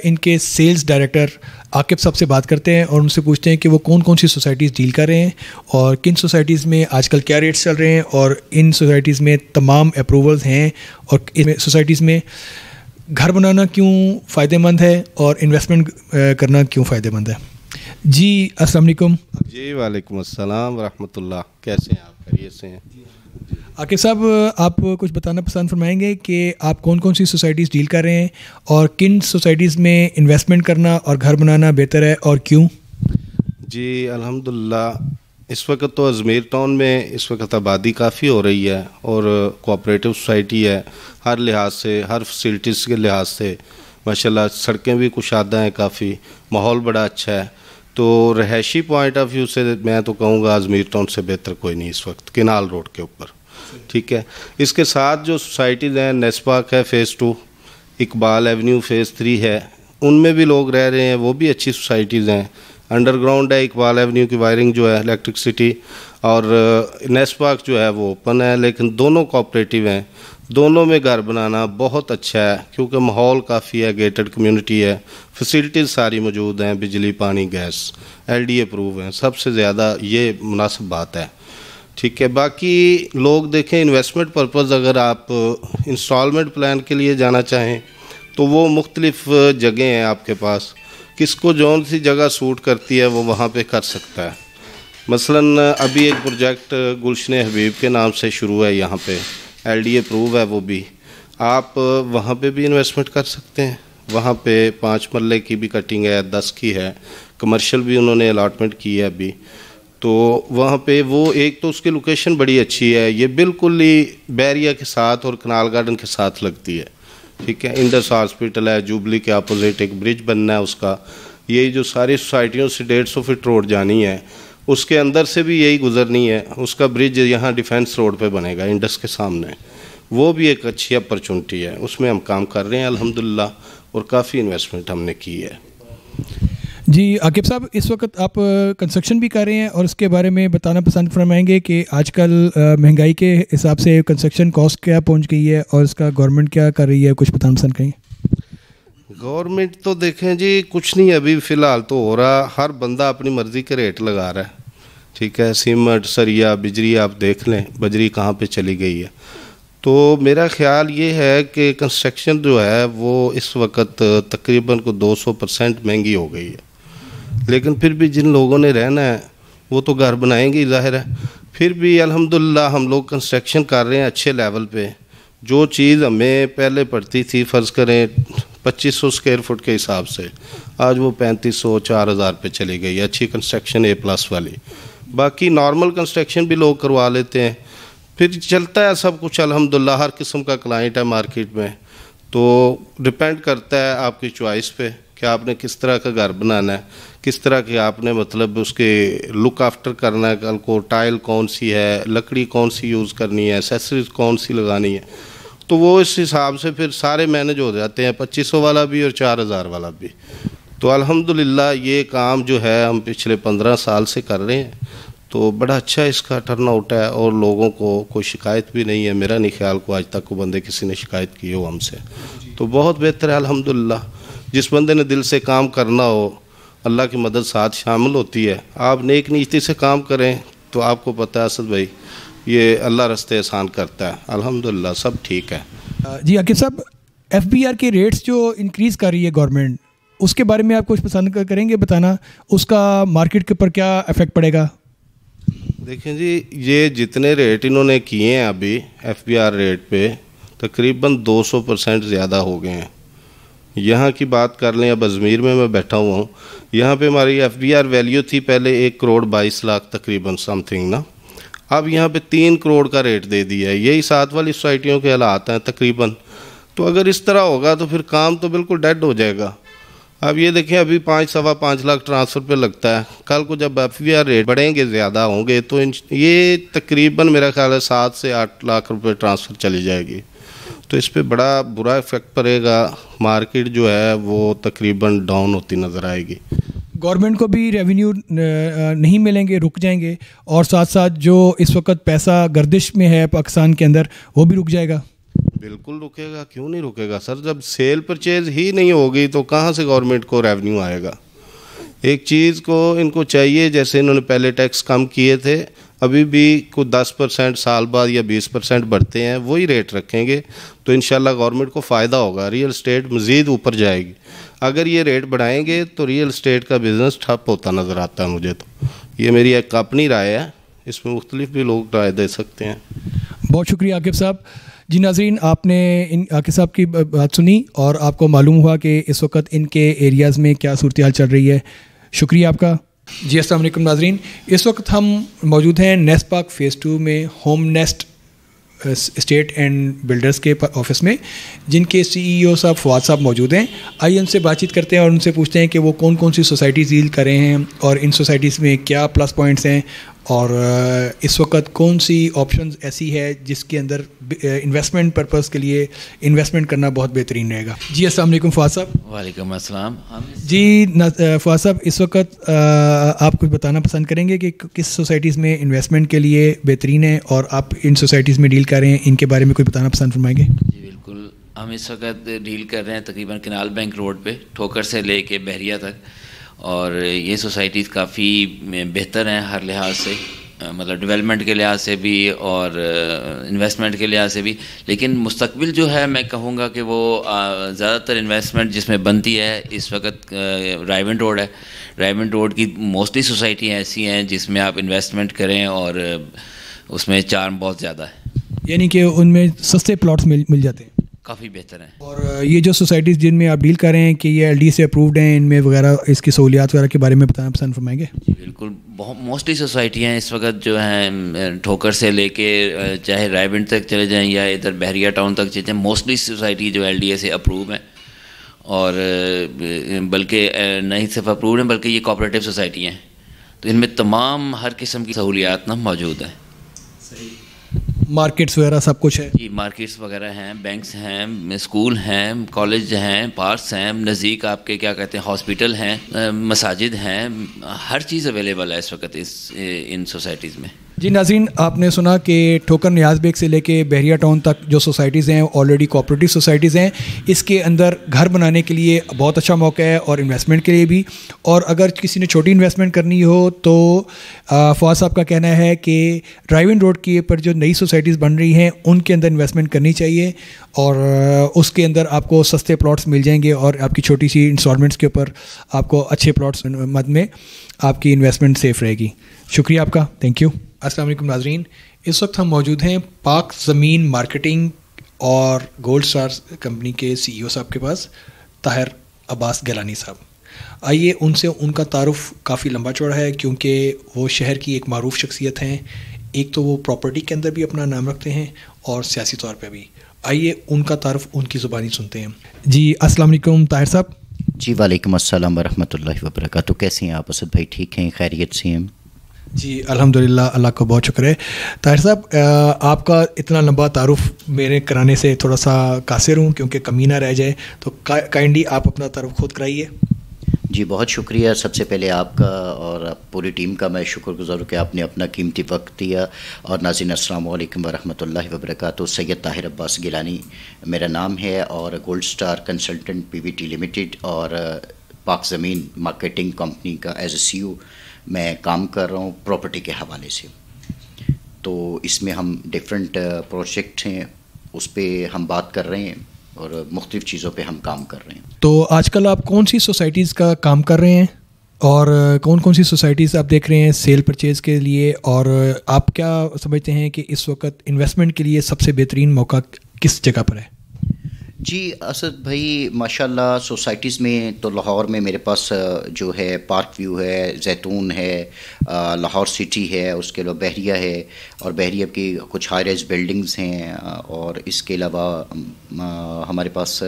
इनके सेल्स डायरेक्टर आकिब साहब से बात करते हैं और उनसे पूछते हैं कि वो कौन कौन सी सोसाइटीज़ डील कर रहे हैं और किन सोसाइटीज़ में आजकल क्या रेट्स चल रहे हैं और इन सोसाइटीज़ में तमाम अप्रूवल्स हैं और इन सोसाइटीज़ में घर बनाना क्यों फ़ायदेमंद है और इन्वेस्टमेंट करना क्यों फ़ायदेमंद है। जी अस्सलाम वालेकुम। जी वालेकुम अस्सलाम वरहमतुल्लाह। कैसे हैं आप? खैरियत से हैं? आकिब साहब, आप कुछ बताना पसंद फरमाएंगे कि आप कौन कौन सी सोसाइटीज़ डील कर रहे हैं और किन सोसाइटीज़ में इन्वेस्टमेंट करना और घर बनाना बेहतर है और क्यों? जी अल्हम्दुलिल्लाह, इस वक्त तो अजमेर टाउन में इस वक्त आबादी काफ़ी हो रही है और कोऑपरेटिव सोसाइटी है, हर लिहाज से, हर फैसिलिटीज़ के लिहाज से माशाल्लाह। सड़कें भी कुशादा हैं, काफ़ी माहौल बड़ा अच्छा है। तो रहायशी पॉइंट ऑफ व्यू से मैं तो कहूँगा अजमेर टाउन से बेहतर कोई नहीं इस वक्त किनाल रोड के ऊपर। ठीक है, इसके साथ जो सोसाइटीज़ हैं, नेस्पाक है फ़ेज़ 2, इकबाल एवेन्यू फ़ेज़ 3 है, उनमें भी लोग रह रहे हैं, वो भी अच्छी सोसाइटीज़ हैं। अंडरग्राउंड है इकबाल एवेन्यू की वायरिंग जो है इलेक्ट्रिसिटी, और नेस्पाक जो है वो ओपन है, लेकिन दोनों कोऑपरेटिव हैं। दोनों में घर बनाना बहुत अच्छा है क्योंकि माहौल काफ़ी है, गेटेड कम्युनिटी है, फैसिलिटीज़ सारी मौजूद हैं, बिजली, पानी, गैस LD अप्रूव हैं, सबसे ज़्यादा ये मुनासिब बात है। ठीक है, बाकी लोग देखें इन्वेस्टमेंट पर्पज़ अगर आप इंस्टॉलमेंट प्लान के लिए जाना चाहें तो वो मुख्तलिफ जगह हैं आपके पास, किसको जौन सी जगह सूट करती है वो वहाँ पे कर सकता है। मसलन अभी एक प्रोजेक्ट गुलशन हबीब के नाम से शुरू है, यहाँ पे LD अप्रूव है, वो भी आप वहाँ पे भी इन्वेस्टमेंट कर सकते हैं। वहाँ पे 5 मरले की भी कटिंग है, 10 की है, कमर्शियल भी उन्होंने अलॉटमेंट की है अभी। तो वहाँ पे वो एक तो उसकी लोकेशन बड़ी अच्छी है, ये बिल्कुल ही बैरिया के साथ और कनाल गार्डन के साथ लगती है। ठीक है, इंडस हॉस्पिटल है, जुबली के अपोजिट एक ब्रिज बनना है उसका। ये जो सारी सोसाइटियों से 150 फीट रोड जानी है, उसके अंदर से भी यही गुजरनी है। उसका ब्रिज यहाँ डिफेंस रोड पे बनेगा इंडस के सामने, वो भी एक अच्छी अपॉर्चुनिटी है, उसमें हम काम कर रहे हैं अल्हम्दुलिल्लाह, और काफ़ी इन्वेस्टमेंट हमने की है। जी आकिब साहब, इस वक्त आप कंस्ट्रक्शन भी कर रहे हैं और उसके बारे में बताना पसंद फरमाएंगे कि आजकल महंगाई के हिसाब से कंस्ट्रक्शन कॉस्ट क्या पहुंच गई है और इसका गवर्नमेंट क्या कर रही है, कुछ बताना पसंद करेंगे? गवर्नमेंट तो देखें जी कुछ नहीं, अभी फ़िलहाल तो हो रहा, हर बंदा अपनी मर्ज़ी के रेट लगा रहा है। ठीक है, सीमेंट, सरिया, बिजली आप देख लें बजरी कहाँ पे चली गई है। तो मेरा ख्याल ये है कि कंस्ट्रक्शन जो है वो इस वक्त तकरीबन को 200% महंगी हो गई है, लेकिन फिर भी जिन लोगों ने रहना है वो तो घर बनाएंगे ही, ज़ाहिर है। फिर भी अल्हम्दुलिल्लाह हम लोग कंस्ट्रक्शन कर रहे हैं अच्छे लेवल पे। जो चीज़ हमें पहले पड़ती थी फ़र्ज़ करें 2500 स्क्वायर फुट के हिसाब से, आज वो 3500 4000 पे चली गई, अच्छी कंस्ट्रक्शन A+ वाली। बाकी नॉर्मल कंस्ट्रक्शन भी लोग करवा लेते हैं, फिर चलता है सब कुछ अल्हम्दुलिल्लाह। हर किस्म का क्लाइंट है मार्केट में, तो डिपेंड करता है आपकी चॉइस पे कि आपने किस तरह का घर बनाना है, किस तरह के आपने मतलब उसके लुक आफ्टर करना है। कल को टाइल कौन सी है, लकड़ी कौन सी यूज़ करनी है, एसेसरीज कौन सी लगानी है, तो वो इस हिसाब से फिर सारे मैनेज हो जाते हैं, 2500 वाला भी और 4000 वाला भी। तो अल्हम्दुलिल्लाह ये काम जो है हम पिछले 15 साल से कर रहे हैं, तो बड़ा अच्छा इसका टर्न आउट है और लोगों को कोई शिकायत भी नहीं है। मेरा नहीं ख्याल को आज तक को बंदे किसी ने शिकायत की हो हमसे, तो बहुत बेहतर है अल्हम्दुलिल्लाह। जिस बंदे ने दिल से काम करना हो, अल्लाह की मदद साथ शामिल होती है। आप नेक नीयती से काम करें तो आपको पता है असद भाई, ये अल्लाह रास्ते आसान करता है। अल्हम्दुलिल्लाह सब ठीक है। जी आकिब साहब, FBR के रेट्स जो इंक्रीज़ कर रही है गवर्नमेंट, उसके बारे में आप कुछ पसंद करेंगे बताना, उसका मार्केट के ऊपर क्या इफ़ेक्ट पड़ेगा? देखें जी, ये जितने रेट इन्होंने किए हैं अभी FBR रेट पे तकरीबन 200% ज़्यादा हो गए हैं। यहाँ की बात कर लें, अब अजमेर में मैं बैठा हुआ हूँ, यहाँ पे हमारी FBR वैल्यू थी पहले 1,22,00,000 तकरीबन समथिंग ना, अब यहाँ पे 3 करोड़ का रेट दे दिया है। यही साथ वाली सोसाइटियों के हालात हैं तकरीबन। तो अगर इस तरह होगा तो फिर काम तो बिल्कुल डेड हो जाएगा। अब ये देखें, अभी 5-5.25 लाख ट्रांसफ़र पे लगता है, कल को जब FBR रेट बढ़ेंगे, ज़्यादा होंगे, तो ये तकरीबन मेरा ख्याल है 7 से 8 लाख रुपए ट्रांसफ़र चली जाएगी। तो इस पे बड़ा बुरा इफ़ेक्ट पड़ेगा, मार्केट जो है वो तकरीबन डाउन होती नज़र आएगी। गवर्नमेंट को भी रेवेन्यू नहीं मिलेंगे, रुक जाएंगे, और साथ साथ जो इस वक्त पैसा गर्दिश में है पाकिस्तान के अंदर वो भी रुक जाएगा। बिल्कुल रुकेगा, क्यों नहीं रुकेगा सर। जब सेल परचेज ही नहीं होगी तो कहाँ से गवर्नमेंट को रेवेन्यू आएगा। एक चीज़ को इनको चाहिए, जैसे इन्होंने पहले टैक्स कम किए थे, अभी भी कुछ 10% साल बाद या 20% बढ़ते हैं, वही रेट रखेंगे तो इंशाल्लाह गवर्नमेंट को फ़ायदा होगा, रियल स्टेट मज़ीद ऊपर जाएगी। अगर ये रेट बढ़ाएंगे तो रियल स्टेट का बिज़नेस ठप होता नज़र आता है मुझे। तो ये मेरी एक अपनी राय है, इसमें मुख्तलिफ भी लोग राय दे सकते हैं। बहुत शुक्रिया आकिब साहब। जी नाज़रीन, आपने इन आकिब साहब की बात सुनी और आपको मालूम हुआ कि इस वक्त इनके एरियाज़ में क्या सूरत हाल चल रही है। शुक्रिया आपका। जी अस्सलाम वालेकुम नाज़रीन, इस वक्त हम मौजूद हैं नेस्ट पार्क फ़ेज़ 2 में home nest state and builders के ऑफिस में, जिनके CEO साहब फवाद साहब मौजूद हैं। आइए उनसे बातचीत करते हैं और उनसे पूछते हैं कि वो कौन कौन सी सोसाइटीज़ डील कर रहे हैं और इन सोसाइटीज़ में क्या प्लस पॉइंट्स हैं और इस वक्त कौन सी ऑप्शंस ऐसी है जिसके अंदर इन्वेस्टमेंट पर्पज़ के लिए इन्वेस्टमेंट करना बहुत बेहतरीन रहेगा। जी अस्सलाम वालेकुम फवाद साहब। वालेकुम अस्सलाम। जी फवाद साहब, इस वक्त आप कुछ बताना पसंद करेंगे कि किस सोसाइटीज़ में इन्वेस्टमेंट के लिए बेहतरीन है और आप इन सोसाइटीज़ में डील कर रहे हैं, इनके बारे में कुछ बताना पसंद फरमाएंगे? जी बिल्कुल, हम इस वक्त डील कर रहे हैं तकरीबन कनाल बैंक रोड पे, ठोकर से लेके बहरिया तक, और ये सोसाइटीज़ काफ़ी बेहतर हैं हर लिहाज से, मतलब डेवलपमेंट के लिहाज से भी और इन्वेस्टमेंट के लिहाज से भी। लेकिन मुस्तकबिल जो है, मैं कहूँगा कि वो ज़्यादातर इन्वेस्टमेंट जिसमें बनती है इस वक्त रायविंड रोड है। रायविंड रोड की मोस्टली सोसाइटियाँ ऐसी हैं जिसमें आप इन्वेस्टमेंट करें और उसमें चार्म बहुत ज़्यादा है, यानी कि उनमें सस्ते प्लॉट्स मिल जाते हैं, काफ़ी बेहतर हैं। और ये जो सोसाइटीज़ जिनमें आप डील कर रहे हैं कि ये LD से अप्रूव्ड हैं, इनमें वगैरह इसकी सहूलियात वगैरह के बारे में बताना पसंद फरमाएंगे? जी बिल्कुल, बहुत मोस्टली सोसाइटियाँ इस वक्त जो हैं ठोकर से लेके चाहे रायविंड तक चले जाएं या इधर बहरिया टाउन तक चले जाएं, मोस्टली सोसाइटी जो LDA से अप्रूव हैं, और बल्कि नहीं सिर्फ अप्रूव हैं बल्कि ये कोऑपरेटिव सोसाइटी हैं, तो इनमें तमाम हर किस्म की सहूलियात ना मौजूद हैं। मार्केट्स वगैरह सब कुछ है? जी, मार्केट्स वगैरह हैं, बैंक्स हैं, स्कूल हैं, कॉलेज हैं, पार्क्स हैं, नज़दीक आपके क्या कहते हैं हॉस्पिटल हैं, मसाजिद हैं, हर चीज़ अवेलेबल है इस वक्त इन सोसाइटीज़ में। जी नाज़रीन, आपने सुना कि ठोकर नियाज बेग से लेके बहरिया टाउन तक जो सोसाइटीज़ हैं ऑलरेडी कोऑपरेटिव सोसाइटीज़ हैं। इसके अंदर घर बनाने के लिए बहुत अच्छा मौका है और इन्वेस्टमेंट के लिए भी। और अगर किसी ने छोटी इन्वेस्टमेंट करनी हो तो फवाद साहब का कहना है कि ड्राइविंग रोड के ऊपर जो नई सोसाइटीज़ बन रही हैं उनके अंदर इन्वेस्टमेंट करनी चाहिए और उसके अंदर आपको सस्ते प्लॉट्स मिल जाएंगे और आपकी छोटी सी इंस्टॉलमेंट्स के ऊपर आपको अच्छे प्लॉट्स मद में आपकी इन्वेस्टमेंट सेफ़ रहेगी। शुक्रिया आपका, थैंक यू। अस्सलाम वालेकुम नाज़रीन, इस वक्त हम मौजूद हैं पाक ज़मीन मार्केटिंग और गोल्ड स्टार कंपनी के CEO साहब के पास, ताहिर अब्बास गिलानी साहब। आइए उनसे, उनका तारुफ काफ़ी लंबा चौड़ा है क्योंकि वो शहर की एक मारूफ शख्सियत हैं। एक तो वो प्रॉपर्टी के अंदर भी अपना नाम रखते हैं और सियासी तौर पे भी। आइए उनका तारुफ उनकी ज़ुबानी सुनते हैं। जी अस्सलाम वालेकुम ताहिर साहब। जी वालेकुम अस्सलाम वरहमतुल्लाहि वबरकातुहू। कैसे हैं आप असद भाई? ठीक हैं, खैरियत से हैं? जी अल्हम्दुलिल्लाह, अल्लाह का बहुत शुक्र है। ताहिर साहब, आपका इतना लंबा तारुफ मेरे कराने से थोड़ा सा कासिर हूँ क्योंकि कमी ना रह जाए, तो काइंडली आप अपना तारुफ खुद कराइए। जी बहुत शुक्रिया। सबसे पहले आपका और पूरी टीम का मैं शुक्रगुज़ार हूँ कि आपने अपना कीमती वक्त दिया। और नाज़रीन अस्सलाम वालेकुम वरहमतुल्लाहि वबरकातुहू। सैयद ताहिर अब्बास गिलानी मेरा नाम है और gold star consultant PVT limited और पाक ज़मीन मार्केटिंग कंपनी का एज ए CEO मैं काम कर रहा हूँ प्रॉपर्टी के हवाले से। तो इसमें हम डिफरेंट प्रोजेक्ट हैं उस पर हम बात कर रहे हैं और मुख्तलिफ़ चीज़ों पे हम काम कर रहे हैं। तो आजकल आप कौन सी सोसाइटीज़ का काम कर रहे हैं और कौन कौन सी सोसाइटीज़ आप देख रहे हैं सेल परचेज़ के लिए, और आप क्या समझते हैं कि इस वक्त इन्वेस्टमेंट के लिए सबसे बेहतरीन मौका किस जगह पर है? जी असद भाई, माशाल्लाह सोसाइटीज़ में तो लाहौर में मेरे पास जो है पार्क व्यू है, जैतून है, लाहौर सिटी है, उसके अलावा बहरिया है और बहरिया की कुछ हाई राइज बिल्डिंग्स हैं और इसके अलावा हमारे पास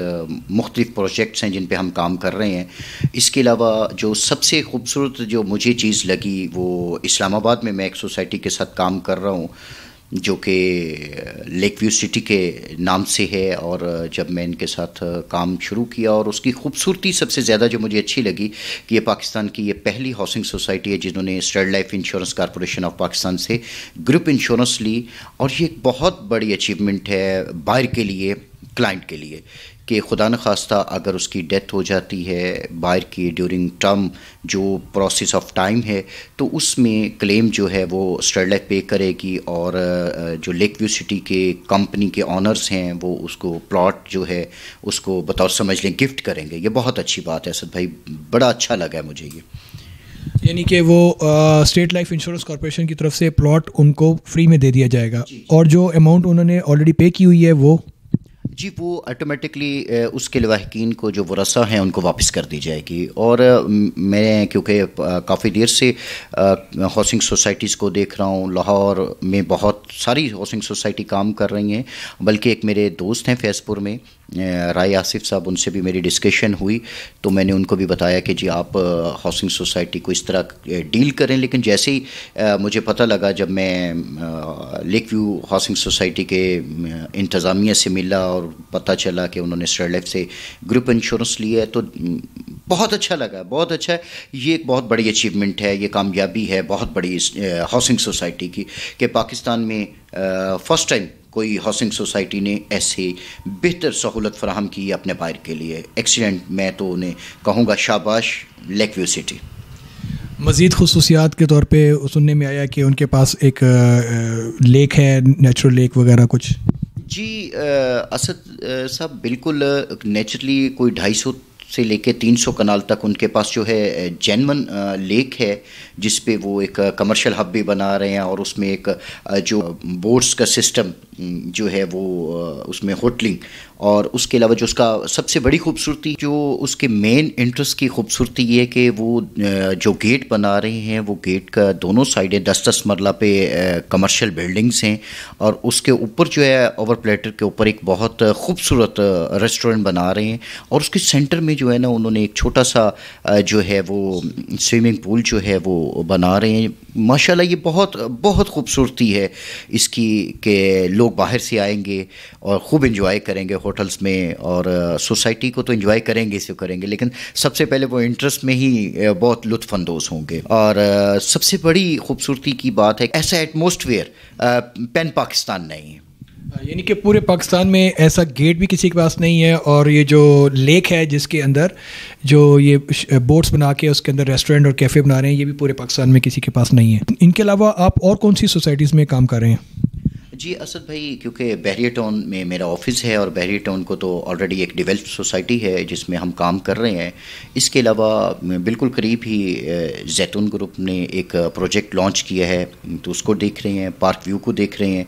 मुख्तलिफ़ प्रोजेक्ट्स हैं जिन पे हम काम कर रहे हैं। इसके अलावा जो सबसे खूबसूरत जो मुझे चीज़ लगी वो इस्लामाबाद में मैं एक सोसाइटी के साथ काम कर रहा हूँ जो कि लेक व्यू सिटी के नाम से है। और जब मैं इनके साथ काम शुरू किया और उसकी खूबसूरती सबसे ज़्यादा जो मुझे अच्छी लगी कि ये पाकिस्तान की ये पहली हाउसिंग सोसाइटी है जिन्होंने state life insurance corporation of Pakistan से ग्रुप इंश्योरेंस ली। और ये एक बहुत बड़ी अचीवमेंट है बायर के लिए, क्लाइंट के लिए, कि खुदा न खास्ता अगर उसकी डेथ हो जाती है बायर की ड्यूरिंग टर्म जो प्रोसेस ऑफ टाइम है तो उसमें क्लेम जो है वो स्टेट लाइफ पे करेगी और जो लेक व्यू सिटी के कंपनी के ऑनर्स हैं वो उसको प्लॉट जो है उसको बतौर समझ लें गिफ्ट करेंगे। ये बहुत अच्छी बात है असद भाई, बड़ा अच्छा लगा है मुझे ये। यानी कि वो स्टेट लाइफ इंश्योरेंस कॉरपोरेशन की तरफ से प्लॉट उनको फ्री में दे दिया जाएगा और जो अमाउंट उन्होंने ऑलरेडी पे की हुई है वो जी वो ऑटोमेटिकली उसके लवाहिकीन को जो वरसा हैं उनको वापस कर दी जाएगी। और मैं क्योंकि काफ़ी देर से हाउसिंग सोसाइटीज़ को देख रहा हूँ, लाहौर में बहुत सारी हाउसिंग सोसाइटी काम कर रही हैं, बल्कि एक मेरे दोस्त हैं फैज़पुर में राय आसिफ साहब, उनसे भी मेरी डिस्कशन हुई तो मैंने उनको भी बताया कि जी आप हाउसिंग सोसाइटी को इस तरह डील करें। लेकिन जैसे ही मुझे पता लगा जब मैं लेक व्यू हाउसिंग सोसाइटी के इंतज़ामिया से मिला और पता चला कि उन्होंने स्टेट लाइफ से ग्रुप इंश्योरेंस लिया है तो बहुत अच्छा लगा, बहुत अच्छा है। ये एक बहुत बड़ी अचीवमेंट है, ये कामयाबी है बहुत बड़ी हाउसिंग सोसाइटी की कि पाकिस्तान में फ़र्स्ट टाइम कोई हाउसिंग सोसाइटी ने ऐसे बेहतर सहूलत फराहम की अपने बायर के लिए। एक्सीलेंट, मैं तो उन्हें कहूँगा शाबाश लेक व्यू सिटी। मज़ीद खुसूसियात के तौर पे सुनने में आया कि उनके पास एक लेक है, नेचुरल लेक वगैरह कुछ। जी असद साहब बिल्कुल नेचुरली कोई 250 से लेके 300 कनाल तक उनके पास जो है जेन्युइन लेक है जिस पे वो एक कमर्शियल हब भी बना रहे हैं और उसमें एक जो बोट्स का सिस्टम जो है वो उसमें होटलिंग और उसके अलावा जो उसका सबसे बड़ी खूबसूरती जो उसके मेन इंटरेस्ट की खूबसूरती ये है कि वो जो गेट बना रहे हैं वो गेट का दोनों साइडें 10-10 मरला पे कमर्शियल बिल्डिंग्स हैं और उसके ऊपर जो है ओवर प्लेटर के ऊपर एक बहुत खूबसूरत रेस्टोरेंट बना रहे हैं और उसके सेंटर में जो है ना उन्होंने एक छोटा सा जो है वो स्विमिंग पूल जो है वो बना रहे हैं माशाल्लाह ये बहुत बहुत खूबसूरती है इसकी कि लोग बाहर से आएंगे और ख़ूब एंजॉय करेंगे होटल्स में, और सोसाइटी को तो एंजॉय करेंगे इसे करेंगे, लेकिन सबसे पहले वो इंटरेस्ट में ही बहुत लुत्फ़अंदोज़ होंगे। और सबसे बड़ी खूबसूरती की बात है ऐसा एटमॉस्फेयर पैन पाकिस्तान नहीं है, यानी कि पूरे पाकिस्तान में ऐसा गेट भी किसी के पास नहीं है, और ये जो लेक है जिसके अंदर जो ये बोट्स बना के उसके अंदर रेस्टोरेंट और कैफ़े बना रहे हैं, ये भी पूरे पाकिस्तान में किसी के पास नहीं है। इनके अलावा आप और कौन सी सोसाइटीज़ में काम कर रहे हैं? जी असद भाई, क्योंकि बहरिया टाउन में मेरा ऑफिस है और बहरिया टाउन को तो ऑलरेडी एक डेवलप्ड सोसाइटी है जिसमें हम काम कर रहे हैं। इसके अलावा बिल्कुल करीब ही जैतून ग्रुप ने एक प्रोजेक्ट लॉन्च किया है, तो उसको देख रहे हैं, पार्क व्यू को देख रहे हैं,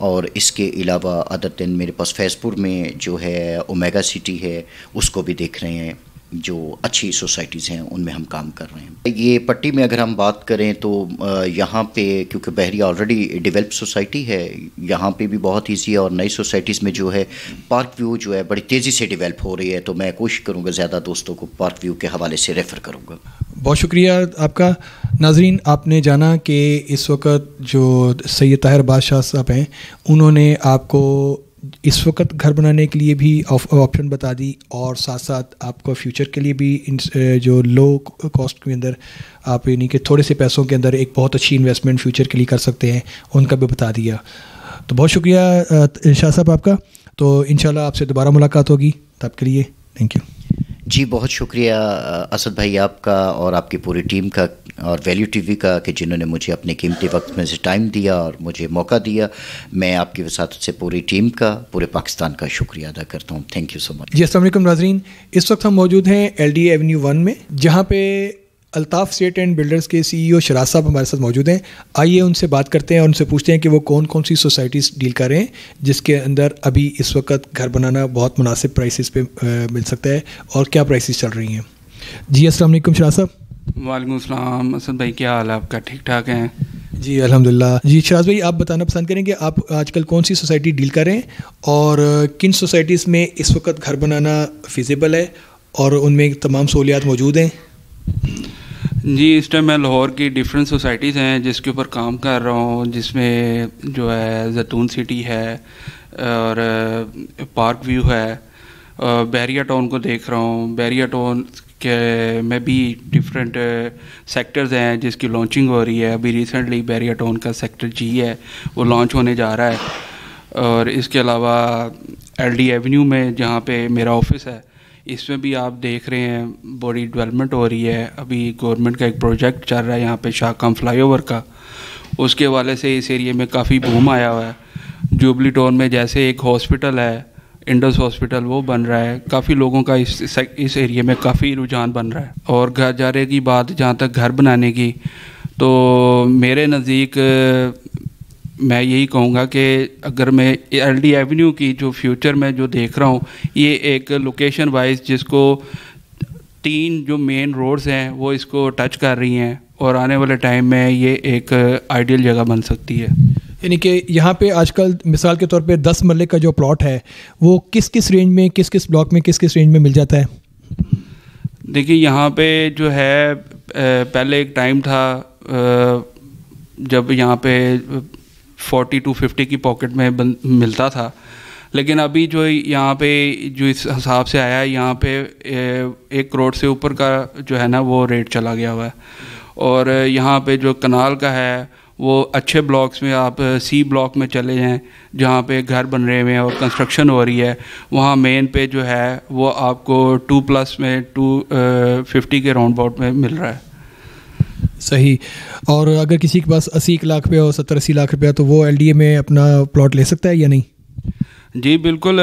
और इसके अलावा अदर दिन मेरे पास फैज़पुर में जो है ओमेगा सिटी है उसको भी देख रहे हैं। जो अच्छी सोसाइटीज़ हैं उनमें हम काम कर रहे हैं। ये पट्टी में अगर हम बात करें तो यहाँ पे क्योंकि बहरिया ऑलरेडी डेवलप्ड सोसाइटी है, यहाँ पे भी बहुत ईजी है, और नई सोसाइटीज़ में जो है पार्क व्यू जो है बड़ी तेज़ी से डेवलप हो रही है, तो मैं कोशिश करूँगा ज़्यादा दोस्तों को पार्क व्यू के हवाले से रेफ़र करूँगा। बहुत शुक्रिया आपका। नाजरीन, आपने जाना कि इस वक्त जो सैयद ताहिर बादशाह साहब हैं उन्होंने आपको इस वक्त घर बनाने के लिए भी ऑप्शन बता दी, और साथ साथ आपको फ्यूचर के लिए भी जो लो कॉस्ट के अंदर आप यानी कि थोड़े से पैसों के अंदर एक बहुत अच्छी इन्वेस्टमेंट फ्यूचर के लिए कर सकते हैं, उनका भी बता दिया। तो बहुत शुक्रिया शाह साहब आपका। तो इंशाल्लाह आपसे दोबारा मुलाकात होगी, तब के लिए थैंक यू। जी बहुत शुक्रिया असद भाई आपका और आपकी पूरी टीम का और वैल्यू टीवी का कि जिन्होंने मुझे अपने कीमती वक्त में से टाइम दिया और मुझे मौका दिया। मैं आपकी वसातत से पूरी टीम का, पूरे पाकिस्तान का शुक्रिया अदा करता हूँ। Thank you so much. जी अस्सलाम वालेकुम नाज़रीन, इस वक्त हम मौजूद हैं LD एवेन्यू 1 में, जहाँ पे अल्ताफ़ स्टेट एंड बिल्डर्स के CEO शराज साहब हमारे साथ मौजूद हैं। आइए उनसे बात करते हैं और उनसे पूछते हैं कि वो कौन कौन सी सोसाइटीज़ डील कर रहे हैं जिसके अंदर अभी इस वक्त घर बनाना बहुत मुनासिब प्राइसेस पे मिल सकता है, और क्या प्राइसेस चल रही हैं। जी अस्सलाम वालेकुम शराज साहब। वालेकुम सलाम असद भाई, क्या हाल है आपका? ठीक ठाक हैं? जी अल्हम्दुलिल्लाह। जी शराज भाई, आप बताना पसंद करेंगे आप आजकल कौन सी सोसाइटी डील कर रहे हैं और किन सोसाइटीज़ में इस वक्त घर बनाना फिजिबल है और उनमें तमाम सहूलियात मौजूद हैं? जी इस टाइम मैं लाहौर की डिफरेंट सोसाइटीज़ हैं जिसके ऊपर काम कर रहा हूँ, जिसमें जो है जैतून सिटी है और पार्क व्यू है, बहरिया टाउन को देख रहा हूँ। बहरिया टाउन के में भी डिफरेंट सेक्टर्स हैं जिसकी लॉन्चिंग हो रही है। अभी रिसेंटली बहरिया टाउन का सेक्टर G है वो लॉन्च होने जा रहा है, और इसके अलावा LD एवेन्यू में जहाँ पे मेरा ऑफिस है इसमें भी आप देख रहे हैं बड़ी डेवलपमेंट हो रही है। अभी गवर्नमेंट का एक प्रोजेक्ट चल रहा है यहाँ पे शाहकाम फ्लाईओवर का, उसके हवाले से इस एरिया में काफ़ी बूम आया हुआ है। जुबली टाउन में जैसे एक हॉस्पिटल है इंडस हॉस्पिटल, वो बन रहा है। काफ़ी लोगों का इस एरिया में काफ़ी रुझान बन रहा है। और घर जारे की बात जहाँ तक घर बनाने की, तो मेरे नज़दीक मैं यही कहूँगा कि अगर मैं LD एवेन्यू की जो फ्यूचर में जो देख रहा हूँ, ये एक लोकेशन वाइज जिसको 3 जो मेन रोड्स हैं वो इसको टच कर रही हैं, और आने वाले टाइम में ये एक आइडियल जगह बन सकती है। यानी कि यहाँ पे आजकल मिसाल के तौर पे 10 मरले का जो प्लॉट है वो किस किस रेंज में, किस किस ब्लॉक में, किस किस रेंज में मिल जाता है? देखिए यहाँ पे जो है पहले एक टाइम था जब यहाँ पे 40 to 50 की पॉकेट में मिलता था, लेकिन अभी जो यहाँ पे जो इस हिसाब से आया है यहाँ पे 1 करोड़ से ऊपर का जो है ना वो रेट चला गया हुआ है। और यहाँ पे जो कनाल का है वो अच्छे ब्लॉक्स में आप C ब्लॉक में चले जाएँ जहाँ पे घर बन रहे हैं और कंस्ट्रक्शन हो रही है, वहाँ मेन पे जो है वो आपको 2+ में 250 के राउंड अबाउट में मिल रहा है। सही। और अगर किसी के पास 80 लाख रुपया और 70-80 लाख रुपया, तो वो LDA में अपना प्लॉट ले सकता है या नहीं? जी बिल्कुल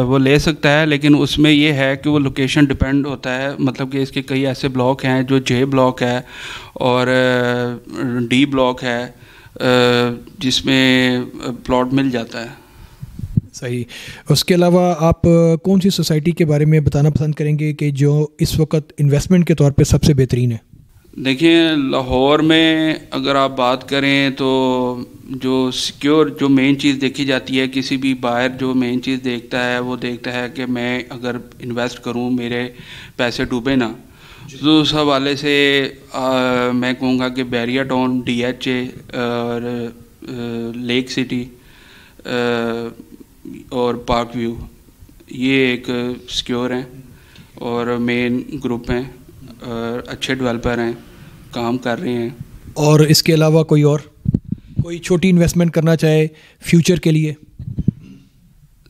वो ले सकता है, लेकिन उसमें ये है कि वो लोकेशन डिपेंड होता है। मतलब कि इसके कई ऐसे ब्लॉक हैं जो J ब्लॉक है और D ब्लॉक है जिसमें प्लॉट मिल जाता है। सही। उसके अलावा आप कौन सी सोसाइटी के बारे में बताना पसंद करेंगे कि जो इस वक्त इन्वेस्टमेंट के तौर पे सबसे बेहतरीन है? देखिए लाहौर में अगर आप बात करें तो जो सिक्योर जो मेन चीज़ देखी जाती है, किसी भी बायर जो मेन चीज़ देखता है वो देखता है कि मैं अगर इन्वेस्ट करूं मेरे पैसे डूबे ना, तो उस हवाले से मैं कहूँगा कि बहरिया टाउन, DHA और लेक सिटी और पार्क व्यू ये एक सिक्योर हैं और मेन ग्रुप हैं और अच्छे डेवलपर हैं, काम कर रहे हैं। और इसके अलावा कोई छोटी इन्वेस्टमेंट करना चाहे फ्यूचर के लिए?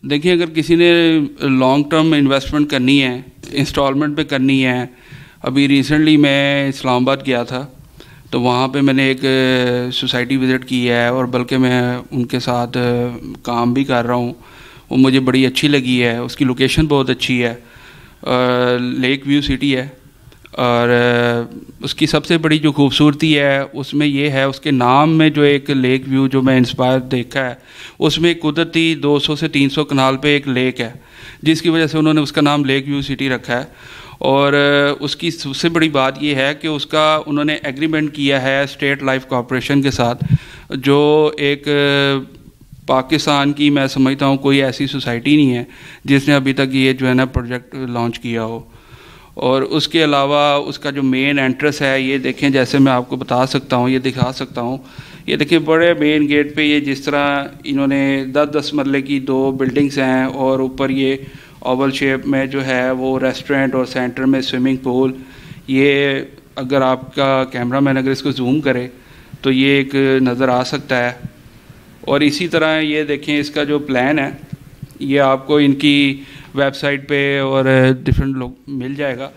देखिए, अगर किसी ने लॉन्ग टर्म इन्वेस्टमेंट करनी है, इंस्टॉलमेंट पे करनी है, अभी रिसेंटली मैं इस्लामाबाद गया था तो वहाँ पे मैंने एक सोसाइटी विज़िट की है और बल्कि मैं उनके साथ काम भी कर रहा हूँ। वो मुझे बड़ी अच्छी लगी है, उसकी लोकेशन बहुत अच्छी है, लेक व्यू सिटी है और उसकी सबसे बड़ी जो खूबसूरती है उसमें ये है, उसके नाम में जो एक लेक व्यू जो मैं इंस्पायर देखा है उसमें कुदरती 200 से 300 कनाल पे एक लेक है जिसकी वजह से उन्होंने उसका नाम लेक व्यू सिटी रखा है। और उसकी सबसे बड़ी बात ये है कि उसका उन्होंने एग्रीमेंट किया है स्टेट लाइफ कॉर्पोरेशन के साथ, जो एक पाकिस्तान की मैं समझता हूँ कोई ऐसी सोसाइटी नहीं है जिसने अभी तक ये जो है ना प्रोजेक्ट लॉन्च किया हो। और उसके अलावा उसका जो मेन एंट्रेंस है ये देखें, जैसे मैं आपको बता सकता हूँ, ये दिखा सकता हूँ, ये देखिए बड़े मेन गेट पे ये जिस तरह इन्होंने 10-10 मरले की 2 बिल्डिंग्स हैं और ऊपर ये ओवल शेप में जो है वो रेस्टोरेंट और सेंटर में स्विमिंग पूल। ये अगर आपका कैमरा मैन अगर इसको जूम करे तो ये एक नज़र आ सकता है। और इसी तरह ये देखें इसका जो प्लान है ये आपको इनकी वेबसाइट पे और डिफरेंट लोग मिल जाएगा,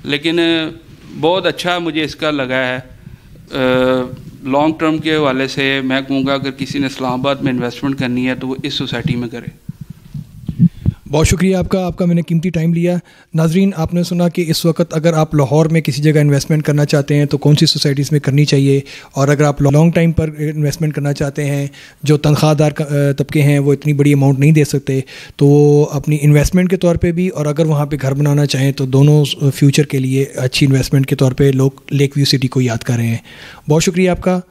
लेकिन बहुत अच्छा मुझे इसका लगा है। लॉन्ग टर्म के हवाले से मैं कहूँगा अगर किसी ने इस्लामाबाद में इन्वेस्टमेंट करनी है तो वो इस सोसाइटी में करे। बहुत शुक्रिया आपका मैंने कीमती टाइम लिया। नाजरीन, आपने सुना कि इस वक्त अगर आप लाहौर में किसी जगह इन्वेस्टमेंट करना चाहते हैं तो कौन सी सोसाइटीज़ में करनी चाहिए, और अगर आप लॉन्ग टाइम पर इन्वेस्टमेंट करना चाहते हैं, जो तनख्वाहदार तबके हैं वो इतनी बड़ी अमाउंट नहीं दे सकते, तो वो अपनी इन्वेस्टमेंट के तौर पे भी, और अगर वहाँ पे घर बनाना चाहें तो दोनों फ्यूचर के लिए अच्छी इन्वेस्टमेंट के तौर पे लोग लेक व्यू सिटी को याद कर रहे हैं। बहुत शुक्रिया आपका।